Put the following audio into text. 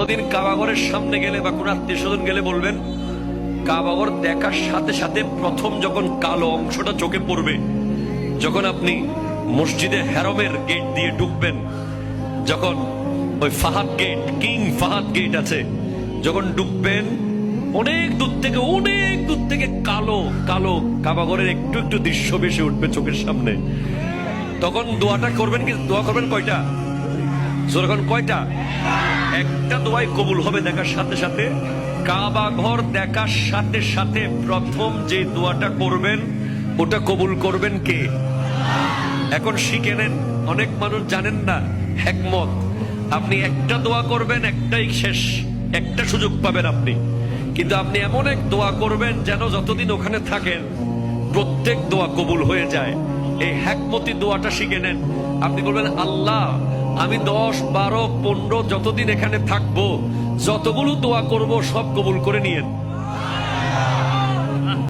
কোনোদিন কাবাগরের সামনে গেলে বা কোন আত্মীয় স্বজন গেলে বলবেন, কাবাগর দেখার সাথে সাথে প্রথম যখন কালো অংশটা চোখে পড়বে, যখন আপনি মসজিদে হেরমের গেট দিয়ে ঢুকবেন, যখন ওই Fahad gate, king Fahad gate আছে, যখন ঢুকবেন অনেক দূর থেকে কালো কালো কাবাগরের একটু একটু দৃশ্য ভেসে উঠবে চোখের সামনে। তখন দোয়াটা করবেন, কি দোয়া করবেন কয়টা? যখন কয়টা? একটা দোয়াই কবুল হবে দেখার সাথে সাথে। কাবা ঘর দেখার সাথে সাথে প্রথম যে দোয়াটা করবেন ওটা কবুল করবেন কে? এখন শিখে নেন, অনেক মানুষ জানেন না হিকমত। আপনি একটা দোয়া করবেন, একটাই শেষ, একটা সুযোগ পাবেন আপনি, কিন্তু আপনি এমন এক দোয়া করবেন যেন যতদিন ওখানে থাকেন প্রত্যেক দোয়া কবুল হয়ে যায়। এই হিকমতি দোয়াটা শিখে নেন। আপনি বলবেন, আল্লাহ আমি 10, 12, 15 যতদিন এখানে থাকবো, যতগুলো দোয়া করব সব কবুল করে নিয়েন।